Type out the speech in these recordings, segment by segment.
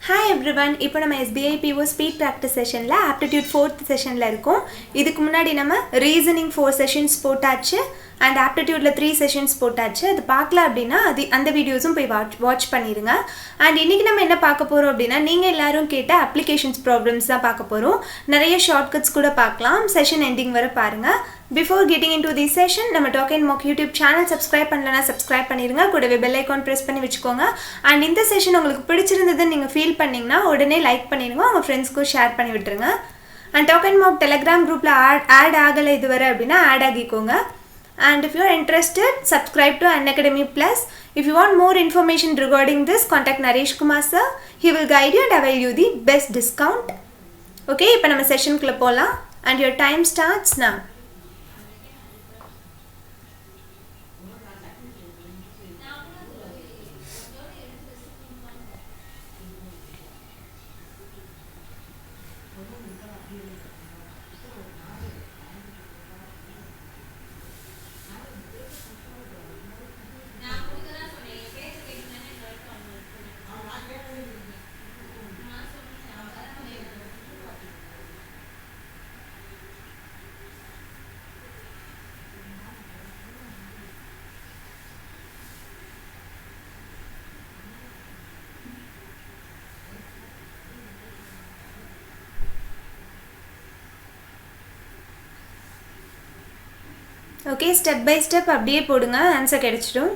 Hi everyone, இப்போ நம்ம SBI PO speed practice sessionல aptitude 4th sessionல இருக்கோம். இதுக்கு முன்னாடி நம்ம reasoning 4 sessions போட்டாச்சு and aptitudeல 3 sessions போட்டாச்சு. அது பார்க்கல அப்படினா அந்த வீடியோஸும் போய் வாட்ச் பண்ணிருங்க. and இன்னைக்கு நம்ம என்ன பார்க்க போறோம் அப்படினா நீங்க எல்லாரும் கேட்ட applications problems தான் பார்க்க போறோம். நிறைய shortcuts கூட பார்க்கலாம். session ending வரை பாருங்க. Before getting into this session, நம்ம Talk and Mock YouTube channel subscribe பண்ணலனா subscribe பண்ணிருங்க. கூடவே bell icon press பண்ணி வெச்சுக்கோங்க. and இந்த session உங்களுக்கு பிடிச்சிருந்தது நீங்க ஃபீல் பண்ணீங்கனா உடனே லைக் பண்ணிடுங்க. உங்க फ्रेंड्सக்கு ஷேர் பண்ணி விட்டுருங்க. and Talk and Mock Telegram groupல add ஆகல இதுவரை அப்படினா add ஆகிக்கோங்க. and if you are interested, subscribe to Unacademy Plus. If you want more information regarding this, contact Naresh Kumar sir. He will guide you and avail you the best discount. Okay, இப்போ நம்ம session குள்ள போலாம் and your time starts now. Okay, step by step அப்படியே போடுங்க answer கிடைச்சிடும்.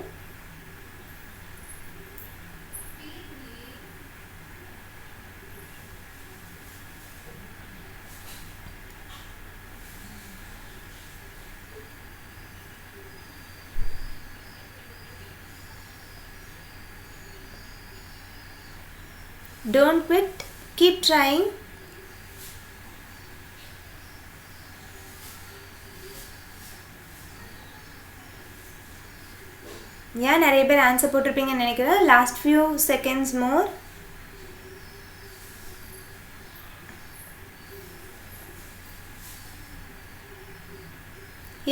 Don't quit, keep trying. Yeah, நிறைய பேர் answer போட்டுருப்பீங்கன்னு நினைக்கிறேன். Last few seconds more.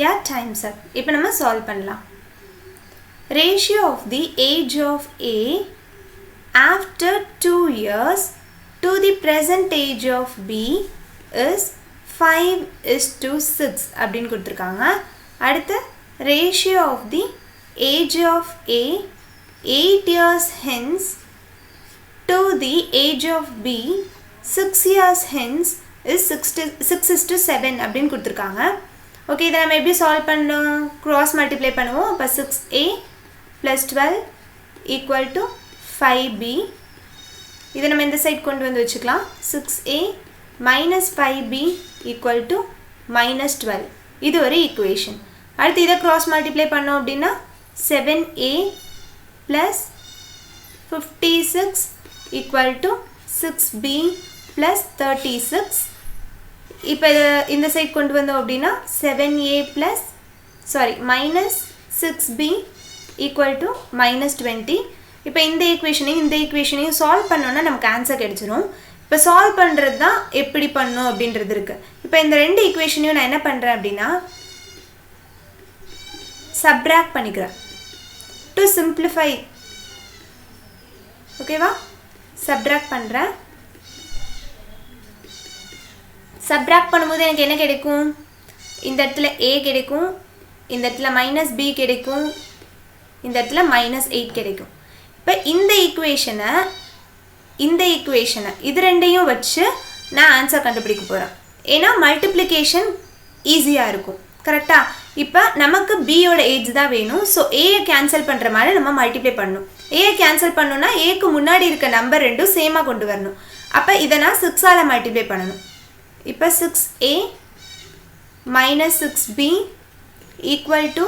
Yeah, time's up. இப்போ நம்ம சால்வ் பண்ணலாம். Ratio of the age of A after 2 years to the present age of B is 5:6 அப்படின்னு கொடுத்துருக்காங்க. அடுத்து ratio of the age of A 8 years hence to the age of B 6 years hence is 6:7 அப்படின்னு கொடுத்துருக்காங்க. Okay, இதை நம்ம எப்படி solve பண்ணோம்? cross multiply பண்ணுவோம். அப்போ 6A plus 12 equal to 5B. இதை நம்ம இந்த சைட் கொண்டு வந்து வச்சுக்கலாம். 6A minus 5B equal to minus 12. இது ஒரு ஈக்குவேஷன். அடுத்து இதை cross multiply பண்ணோம் அப்படின்னா 7A plus 56 equal to 6B plus 36. இப்போ இந்த சைட் கொண்டு வந்தோம் அப்படின்னா 7A plus minus 6B equal to minus 20. இப்போ இந்த ஈக்குவேஷனையும் சால்வ் பண்ணோன்னா நமக்கு ஆன்சர் கிடைச்சிரும். இப்போ சால்வ் பண்ணுறது தான் எப்படி பண்ணணும் அப்படின்றது இருக்குது. இப்போ இந்த ரெண்டு ஈக்குவேஷனையும் நான் என்ன பண்ணுறேன் அப்படின்னா சப்ராக்ட் பண்ணிக்கிறேன் to simplify. ஓகேவா? சப்ராக்ட் பண்ணுறேன். சப்ராக்ட் பண்ணும்போது எனக்கு என்ன கிடைக்கும்? இந்த இடத்துல A கிடைக்கும், இந்த இடத்துல மைனஸ் B கிடைக்கும், இந்த இடத்துல மைனஸ் 8 கிடைக்கும். இப்போ இந்த ஈக்குவேஷனை இது ரெண்டையும் வச்சு நான் ஆன்சர் கண்டுபிடிக்க போகிறேன். ஏன்னா மல்டிப்ளிகேஷன் ஈஸியாக இருக்கும். கரெக்டா? இப்போ நமக்கு பியோட ஏஜ் தான் வேணும். ஸோ ஏயை கேன்சல் பண்ணுற மாதிரி நம்ம மல்டிப்ளை பண்ணணும். ஏயை கேன்சல் பண்ணணும்னா ஏக்கு முன்னாடி இருக்க நம்பர் ரெண்டும் சேமாக கொண்டு வரணும். அப்போ இதை நான் 6ஆல் மல்டிப்ளை பண்ணணும். இப்போ 6A minus 6B equal to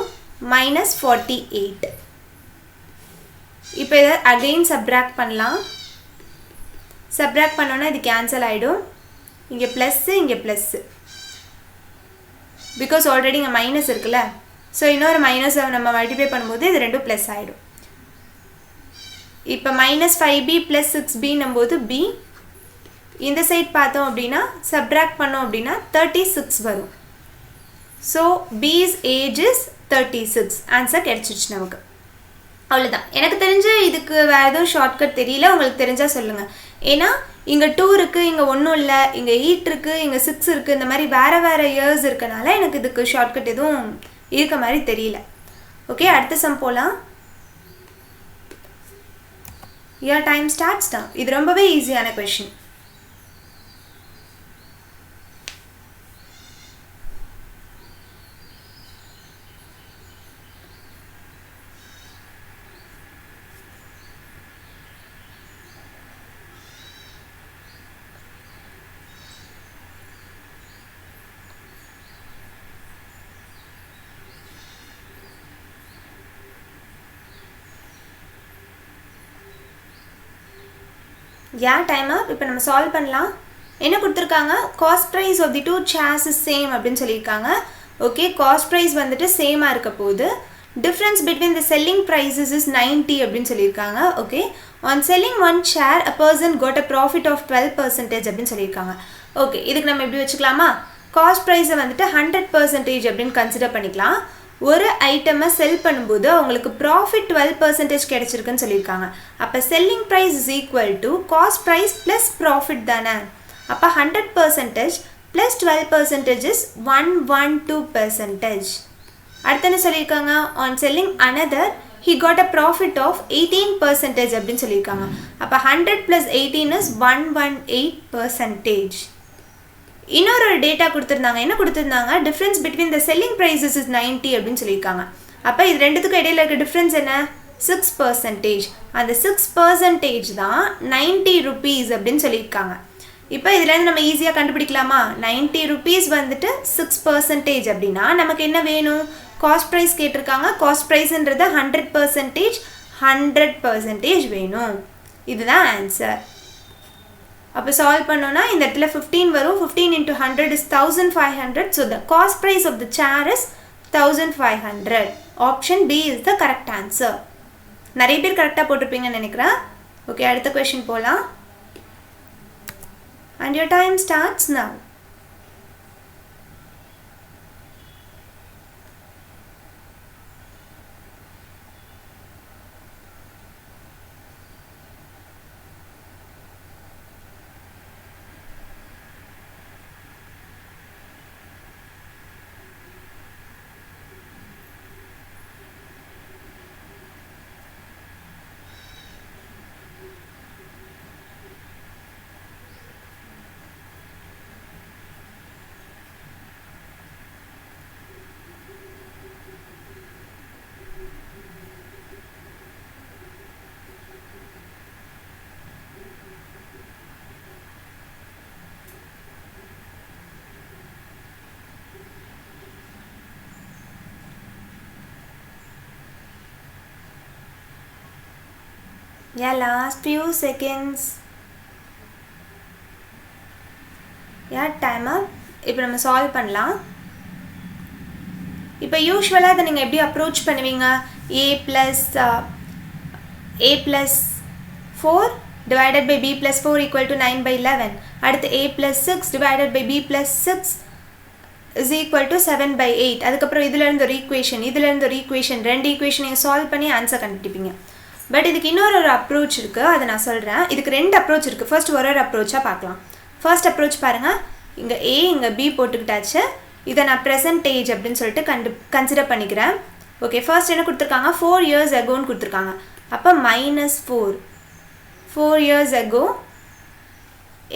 minus 48. இப்போ இதை அகெயின் சப்ராக்ட் பண்ணலாம். சப்ராக்ட் பண்ணோன்னா இது கேன்சல் ஆகிடும். இங்கே ப்ளஸ்ஸு, இங்கே ப்ளஸ்ஸு, பிகாஸ் ஆல்ரெடி இங்கே மைனஸ் இருக்குல்ல. ஸோ இன்னொரு மைனஸை நம்ம மல்டிப்ளை பண்ணும்போது இது ரெண்டும் ப்ளஸ் ஆகிடும். இப்போ minus 5B plus 6B போது B. இந்த சைட் பார்த்தோம் அப்படின்னா சப்ராக்ட் பண்ணோம் அப்படின்னா 36 வரும். So B's age is 36. Answer கிடைச்சிருச்சு நமக்கு. அவ்வளவுதான். எனக்கு தெரிஞ்ச இதுக்கு வேற ஏதோ ஷார்ட்கட் தெரியல, உங்களுக்கு தெரிஞ்சா சொல்லுங்க. ஏன்னா இங்கே 2 இருக்குது, இங்கே ஒன்றும் இல்லை, இங்கே 8 இருக்குது, இங்கே 6 இருக்குது, இந்த மாதிரி வேறு இயர்ஸ் இருக்கனால எனக்கு இதுக்கு ஷார்ட்கட் எதுவும் இருக்க மாதிரி தெரியல. ஓகே, அடுத்த சம் போகலாம். your time starts now. இது ரொம்பவே ஈஸியான கொஷின். டைம் அப். இப்போ நம்ம சால்வ் பண்ணலாம். என்ன கொடுத்துருக்காங்க, cost price of the 2 chairs is same அப்படின்னு சொல்லியிருக்காங்க. ஓகே, காஸ்ட் ப்ரைஸ் வந்துட்டு சேமாக இருக்க போகுது. Difference between the selling prices is 90 அப்படின்னு சொல்லியிருக்காங்க. Okay, on selling 1 chair a person got a profit of 12% அப்படின்னு சொல்லியிருக்காங்க. ஓகே, இதுக்கு நம்ம எப்படி வச்சுக்கலாமா, காஸ்ட் ப்ரைஸை வந்துட்டு 100% அப்படின்னு கன்சிடர் பண்ணிக்கலாம். ஒரு ஐட்டமை செல் பண்ணும்போது அவங்களுக்கு ப்ராஃபிட் 12% கிடைச்சிருக்குன்னு சொல்லியிருக்காங்க. அப்போ selling price is equal to cost price plus profit தானே. அப்போ 100% ப்ளஸ் 12% இஸ் 112%. அடுத்து என்ன சொல்லியிருக்காங்க, on selling another he got a profit of 18% அப்படின்னு சொல்லியிருக்காங்க. அப்போ 100 + 18 இஸ் 118%. இன்னொரு டேட்டா கொடுத்துருந்தாங்க. என்ன கொடுத்துருந்தாங்க, difference between the selling prices is 90 அப்படின்னு சொல்லியிருக்காங்க. அப்போ இது ரெண்டுத்துக்கும் இடையில இருக்க டிஃப்ரென்ஸ் என்ன, 6%. அந்த 6% தான் 90 rupees அப்படின்னு சொல்லியிருக்காங்க. இப்போ இதுலேருந்து நம்ம ஈஸியாக கண்டுபிடிக்கலாமா, 90 rupees வந்துட்டு 6% அப்படின்னா நமக்கு என்ன வேணும், காஸ்ட் ப்ரைஸ் கேட்டிருக்காங்க. காஸ்ட் ப்ரைஸ்ன்றது 100%, 100% வேணும். இதுதான் ஆன்சர். அப்போ சால்வ் பண்ணோன்னா இந்த இடத்துல 15 வரும். 15 × 100 is 1500. So the cost price of the chair is 1500. Option B is the correct answer. நிறைய பேர் கரெக்டாக போட்டிருப்பீங்கன்னு நினைக்கிறேன். ஓகே, அடுத்த கொஷின் போகலாம். And your time starts now. last few seconds. time up. இப்போ நம்ம சால்வ் பண்ணலாம். இப்போ யூஸ்வலாக அதை நீங்கள் எப்படி அப்ரோச் பண்ணுவீங்க, a + 4 divided by b + 4 equal to 9/11. அடுத்து a + 6 divided by b + 6 is equal to 7/8. அதுக்கப்புறம் இதிலேருந்து ஒரு ஈக்குவேஷன், இதிலேருந்து ஒரு ஈக்குவேஷன், 2 ஈக்குவேஷனையும் சால்வ் பண்ணி ஆன்சர் கண்டுபிடிப்பீங்க. பட் இதுக்கு இன்னொரு அப்ரோச் இருக்குது, அதை நான் சொல்கிறேன். இதுக்கு 2 அப்ரோச் இருக்குது. ஃபர்ஸ்ட் ஒரு அப்ரோச்சாக பார்க்கலாம். ஃபர்ஸ்ட் அப்ரோச் பாருங்கள், இங்கே a இங்கே b போட்டுக்கிட்டாச்சு. இதை நான் ப்ரெசன்டேஜ் அப்படின்னு சொல்லிட்டு கன்சிடர் பண்ணிக்கிறேன். ஓகே, ஃபர்ஸ்ட் என்ன கொடுத்துருக்காங்க, 4 years agoன்னு கொடுத்துருக்காங்க. அப்போ -4 years ago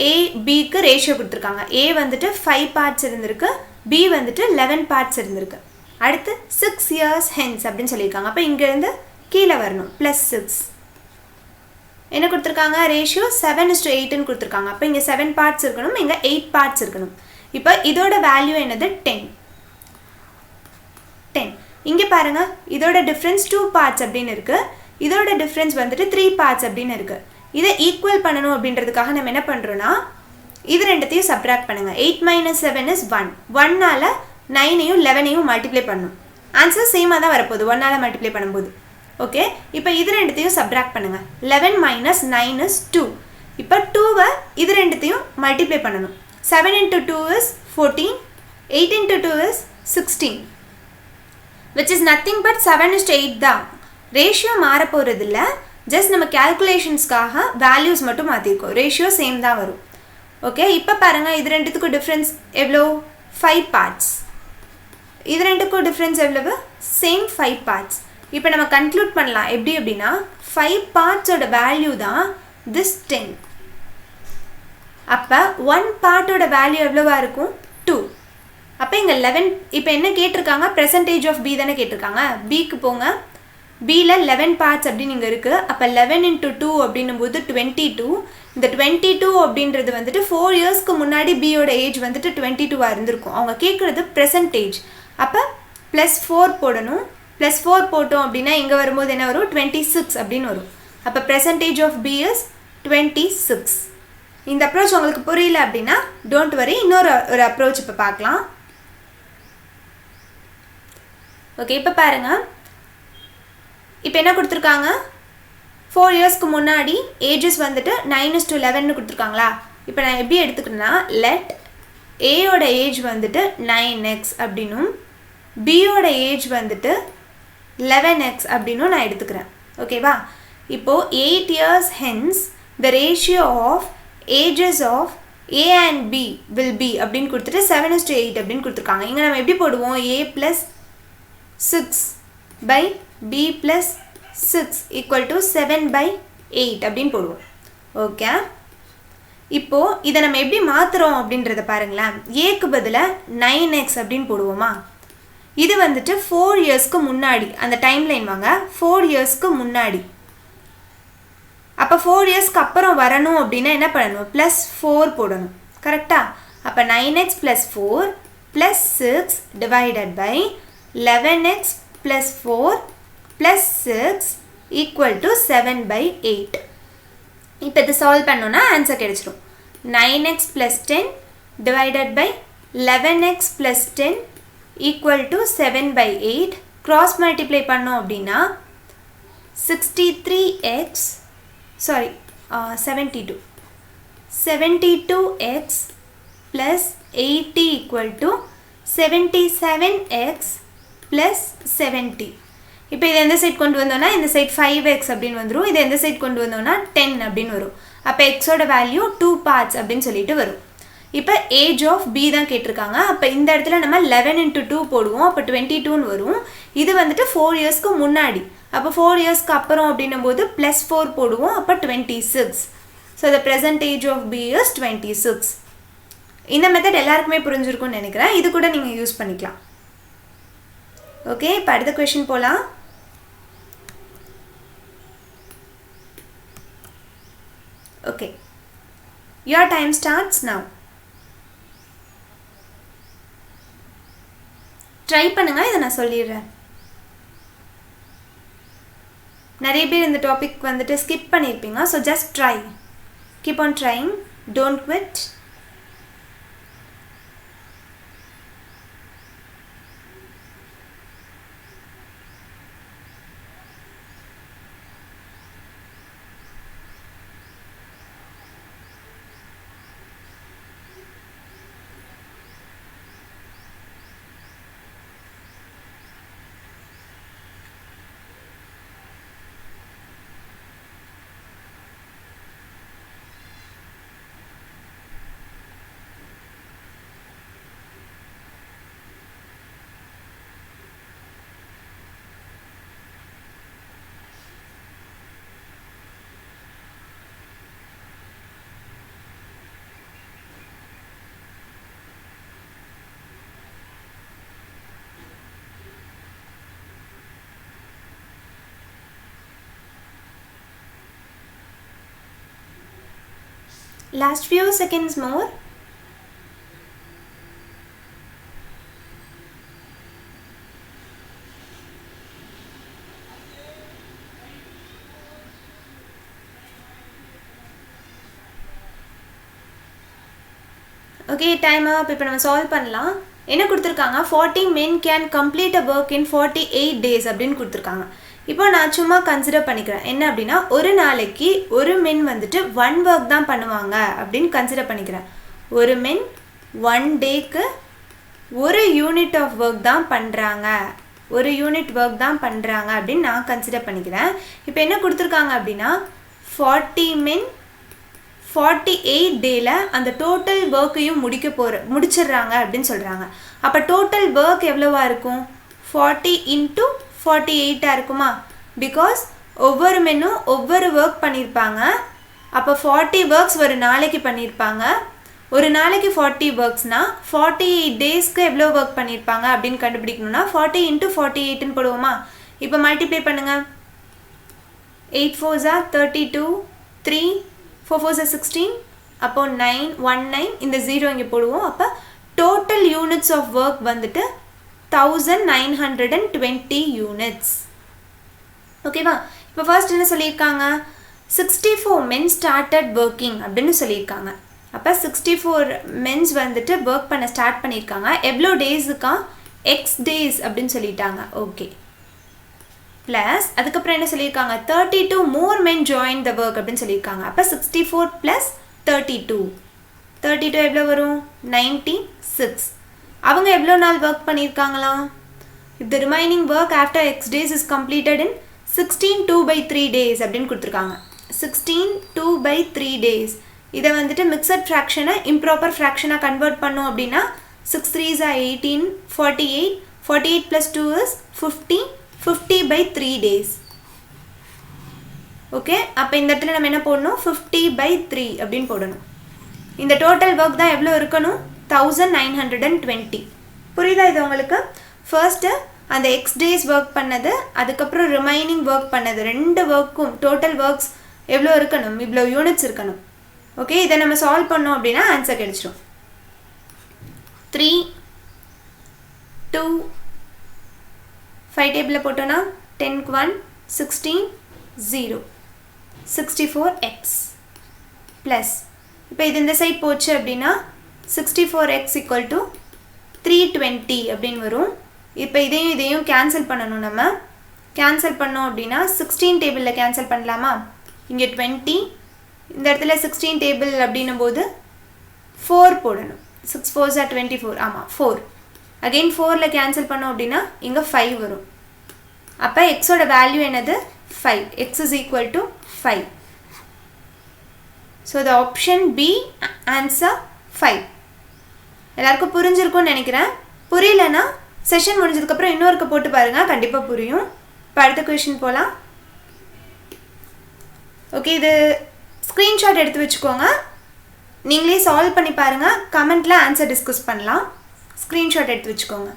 a bக்கு ரேஷியோ கொடுத்துருக்காங்க. a வந்துட்டு 5 parts இருந்திருக்கு, b வந்துட்டு 11 parts இருந்திருக்கு. அடுத்து 6 years hence அப்படின்னு சொல்லியிருக்காங்க. அப்போ இங்கேருந்து கீழே வரணும், +6. என்ன கொடுத்துருக்காங்க, ரேஷியோ 7:8ன்னு கொடுத்துருக்காங்க. அப்போ இங்கே 7 parts இருக்கணும், இங்கே 8 parts இருக்கணும். இப்போ இதோட வேல்யூ என்னது, 10. இங்கே பாருங்கள், இதோட டிஃப்ரென்ஸ் 2 parts அப்படின்னு இருக்குது, இதோட டிஃப்ரென்ஸ் வந்துட்டு 3 parts அப்படின்னு இருக்குது. இதை ஈக்குவல் பண்ணணும் அப்படின்றதுக்காக நம்ம என்ன பண்ணுறோன்னா, இது ரெண்டுத்தையும் சப்ராக்ட் பண்ணுங்கள். 8 - 7 is 1. 1ஆல் 9ஐயும் 11ஐயும் மல்டிப்ளை பண்ணணும். ஆன்சர் சேமாக தான் வரப்போகுது 1ஆல் மல்டிப்ளை பண்ணும்போது. ஓகே, இப்போ இது ரெண்டுத்தையும் சப்ராக்ட் பண்ணுங்கள். 11 - 9 is 2. இப்போ 2வை இது ரெண்டுத்தையும் மல்டிப்ளை பண்ணணும். 7 × 2 is 14. 8 × 2 is 16. which is nothing but 7:8 தான். ரேஷியோ மாற போகிறதில்ல, ஜஸ்ட் நம்ம கேல்குலேஷன்ஸ்க்காக வேல்யூஸ் மட்டும் மாற்றிருக்கோம். ரேஷியோ சேம் தான் வரும். ஓகே, இப்போ பாருங்கள், இது ரெண்டுத்துக்கும் டிஃப்ரென்ஸ் எவ்வளோ? 5 பார்ட்ஸ். இது ரெண்டுக்கும் டிஃப்ரென்ஸ் எவ்வளவு? Same 5 parts. இப்போ நம்ம கன்க்ளூட் பண்ணலாம் எப்படி அப்படின்னா 5 பார்ட்ஸோட வேல்யூ தான் திஸ் 10. அப்போ 1 பார்ட்டோட வேல்யூ எவ்வளோவா இருக்கும்? 2. அப்போ இங்கே 11. இப்போ என்ன கேட்டிருக்காங்க? பெர்சன்டேஜ் ஆஃப் பி தானே கேட்டிருக்காங்க. பிக்கு போங்க. பியில் 11 பார்ட்ஸ் அப்படின்னு இங்கே இருக்குது. அப்போ 11 × 2 அப்படின்னும் போது 22. இந்த 22 அப்படின்றது வந்துட்டு 4 இயர்ஸ்க்கு முன்னாடி பியோட ஏஜ் வந்துட்டு 22 இருந்திருக்கும். அவங்க கேட்குறது பெர்சன்டேஜ். அப்போ +4 போடணும். +4 போட்டோம் அப்படின்னா இங்கே வரும்போது என்ன வரும்? 26 அப்படின்னு வரும். அப்போ பெர்சன்டேஜ் ஆஃப் பி இஸ் 26. இந்த அப்ரோச் உங்களுக்கு புரியல அப்படின்னா டோன்ட் வரி, இன்னொரு அப்ரோச் இப்போ பார்க்கலாம். ஓகே, இப்போ பாருங்கள், இப்போ என்ன கொடுத்துருக்காங்க? 4 இயர்ஸ்க்கு முன்னாடி ஏஜஸ் வந்துட்டு 9:11 கொடுத்துருக்காங்களா? இப்போ நான் எப்படி எடுத்துக்கிறேன்னா லெட் ஏயோட ஏஜ் வந்துட்டு 9x அப்படின்னும் பியோட ஏஜ் வந்துட்டு 11x அப்படின்னும் நான் எடுத்துக்கிறேன். ஓகேவா? இப்போது 8 years hence the ratio of ages of A and B will be அப்படின்னு கொடுத்துட்டு 7:8 அப்படின்னு கொடுத்துருக்காங்க. இங்கே நம்ம எப்படி போடுவோம்? A + 6 by B + 6 = 7/8 அப்படின்னு போடுவோம். ஓகே, இப்போது இதை நம்ம எப்படி மாற்றுறோம் அப்படின்றத பாருங்களேன். ஏக்கு பதிலாக 9x அப்படின்னு போடுவோமா? இது வந்துட்டு 4 இயர்ஸ்க்கு முன்னாடி, அந்த டைம்லைன் வாங்க, 4 இயர்ஸ்க்கு முன்னாடி. அப்போ 4 இயர்ஸ்க்கு அப்புறம் வரணும் அப்படின்னா என்ன பண்ணணும்? +4 போடணும். கரெக்டாக? அப்போ 9x + 4 + 6 / 11x + 4 + 6 = 7/8. இப்போ இது சால்வ் பண்ணோன்னா ஆன்சர் கிடைச்சிடும். 9x + 10 / 11x + 10 = 7/8. கிராஸ் மல்டிப்ளை பண்ணோம் அப்படின்னா 72x + 80 = 77x + 70. இப்போ இது எந்த சைட் கொண்டு வந்தோன்னா இந்த சைட் 5x அப்படின்னு வந்துடும். இது எந்த சைட் கொண்டு வந்தோன்னா 10 அப்படின்னு வரும். அப்போ எக்ஸோட வேல்யூ 2 பார்ட்ஸ் அப்படின்னு சொல்லிட்டு வரும். இப்போ ஏஜ் ஆஃப் பி தான் கேட்டிருக்காங்க. அப்போ இந்த இடத்துல நம்ம 11 × 2 போடுவோம். அப்போ 22ன்னு வரும். இது வந்துட்டு 4 இயர்ஸ்க்கு முன்னாடி. அப்போ 4 இயர்ஸ்க்கு அப்புறம் அப்படின்னும் போது +4 போடுவோம். அப்போ 26. So the percentage of B is 26. இந்த மெத்தட் எல்லாருக்குமே புரிஞ்சிருக்கும்னு நினைக்கிறேன். இது கூட நீங்கள் யூஸ் பண்ணிக்கலாம். ஓகே, இப்போ அடுத்த கொஷின் போகலாம். Okay, your time starts now. Try பண்ணுங்கள், இதை நான் சொல்லிடுறேன். நிறைய பேர் இந்த டாபிக் வந்துட்டு ஸ்கிப் பண்ணியிருப்பீங்க. So just try, keep on trying, don't quit. Last few seconds more. Okay, time up. இப்போ நம்ம சால்வ் பண்ணலாம். என்ன கொடுத்துருக்காங்க? 40 men can complete a work in 48 days அப்படின்னு கொடுத்துருக்காங்க. இப்போ நான் சும்மா கன்சிடர் பண்ணிக்கிறேன். என்ன அப்படின்னா ஒரு நாளைக்கு ஒரு மென் வந்துட்டு 1 ஒர்க் தான் பண்ணுவாங்க அப்படின்னு கன்சிடர் பண்ணிக்கிறேன். ஒரு மென் 1 டேக்கு ஒரு யூனிட் ஆஃப் ஒர்க் தான் பண்ணுறாங்க ஒரு யூனிட் ஒர்க் தான் பண்ணுறாங்க அப்படின்னு நான் கன்சிடர் பண்ணிக்கிறேன். இப்போ என்ன கொடுத்துருக்காங்க அப்படின்னா 40 men 48 டேயில் அந்த டோட்டல் ஒர்க்கையும் முடிச்சிடுறாங்க அப்படின்னு சொல்கிறாங்க. அப்போ டோட்டல் ஒர்க் எவ்வளோவா இருக்கும்? 40 × 48 இருக்குமா? பிகாஸ் ஒவ்வொரு மென்னும் ஒவ்வொரு ஒர்க் பண்ணியிருப்பாங்க. அப்போ 40 ஒர்க்ஸ் ஒரு நாளைக்கு பண்ணியிருப்பாங்க. ஒரு நாளைக்கு 40 ஒர்க்ஸ்னால் 48 டேஸ்க்கு எவ்வளோ ஒர்க் பண்ணியிருப்பாங்க அப்படின்னு கண்டுபிடிக்கணும்னா 40 × 48ன்னு போடுவோமா? இப்போ மல்டிப்ளை பண்ணுங்கள். 8 4s are 32, 3 4 4s are 16, அப்போ 9 19 இந்த 0 இங்கே போடுவோம். அப்போ டோட்டல் யூனிட்ஸ் ஆஃப் ஒர்க் வந்துட்டு 1920 யூனிட்ஸ். ஓகேவா? இப்போ ஃபர்ஸ்ட் என்ன சொல்லியிருக்காங்க? 64 men started working அப்படின்னு சொல்லியிருக்காங்க. அப்போ 64 மென்ஸ் வந்துட்டு ஒர்க் பண்ண ஸ்டார்ட் பண்ணியிருக்காங்க. எவ்வளோ டேஸுக்கா? எக்ஸ் டேஸ் அப்படின்னு சொல்லிட்டாங்க. ஓகே. ப்ளஸ் அதுக்கப்புறம் என்ன சொல்லியிருக்காங்க? 32 more men joined the work அப்படின்னு சொல்லியிருக்காங்க. அப்போ 64 + 32 எவ்வளோ வரும்? 96. அவங்க எவ்வளோ நாள் ஒர்க் பண்ணியிருக்காங்களா? if the remaining work after x days is completed in 16 2/3 days அப்படின்னு கொடுத்துருக்காங்க. 16 2/3 days. இதை வந்துட்டு மிக்சட் ஃப்ராக்ஷனை இம்ப்ராப்பர் ஃப்ராக்ஷனாக கன்வெர்ட் பண்ணோம் அப்படின்னா 6 3s are 18, 48 48 + 2 is 50 50/3 days. Okay. அப்போ இந்த இடத்துல நம்ம என்ன போடணும்? 50/3 அப்படின்னு போடணும். இந்த டோட்டல் ஒர்க் தான் எவ்வளோ இருக்கணும்? 1920. புரியுதா இது உங்களுக்கு? ஃபர்ஸ்ட்டு அந்த எக்ஸ் டேஸ் ஒர்க் பண்ணது, அதுக்கப்புறம் ரிமைனிங் ஒர்க் பண்ணது, ரெண்டு ஒர்க்கும் டோட்டல் ஒர்க்ஸ் எவ்வளோ இருக்கணும்? இவ்வளோ யூனிட்ஸ் இருக்கணும். ஓகே. இதை நம்ம சால்வ் பண்ணோம் அப்படின்னா ஆன்சர் கிடைச்சிடும். 3 2 5 டேபிளில் போட்டோன்னா 10 × 1 16 0 64x ப்ளஸ் இப்போ இது இந்த சைட் போச்சு அப்படின்னா 64x = 320 அப்படின்னு வரும். இப்போ இதையும் கேன்சல் பண்ணணும். நம்ம கேன்சல் பண்ணோம் அப்படின்னா 16 டேபிளில் கேன்சல் பண்ணலாமா? இங்கே 20, இந்த இடத்துல 16 டேபிள் அப்படின்னும் போது 4 போடணும். 6 4s are 24. ஆமாம் 4. அகெயின் 4ல் கேன்சல் பண்ணோம் அப்படின்னா இங்கே 5 வரும். அப்போ எக்ஸோட வேல்யூ என்னது? 5. x = 5. So the option B answer 5. எல்லாருக்கும் புரிஞ்சிருக்கும்னு நினைக்கிறேன். புரியலன்னா செஷன் முடிஞ்சதுக்கப்புறம் இன்னொருக்கு போட்டு பாருங்கள், கண்டிப்பாக புரியும். இப்போ அடுத்த கொஷின் போகலாம். ஓகே. இது ஸ்க்ரீன்ஷாட் எடுத்து வச்சுக்கோங்க. நீங்களே சால்வ் பண்ணி பாருங்கள். கமெண்ட்டில் ஆன்சர் டிஸ்கஸ் பண்ணலாம். ஸ்க்ரீன்ஷாட் எடுத்து வச்சுக்கோங்க.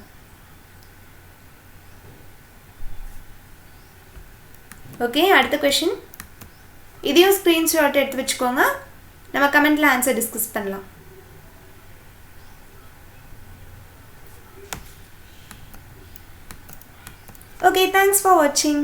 ஓகே. அடுத்த கொஷின். இதையும் ஸ்க்ரீன்ஷாட் எடுத்து வச்சுக்கோங்க. நம்ம கமெண்ட்டில் ஆன்சர் டிஸ்கஸ் பண்ணலாம். Okay, thanks for watching.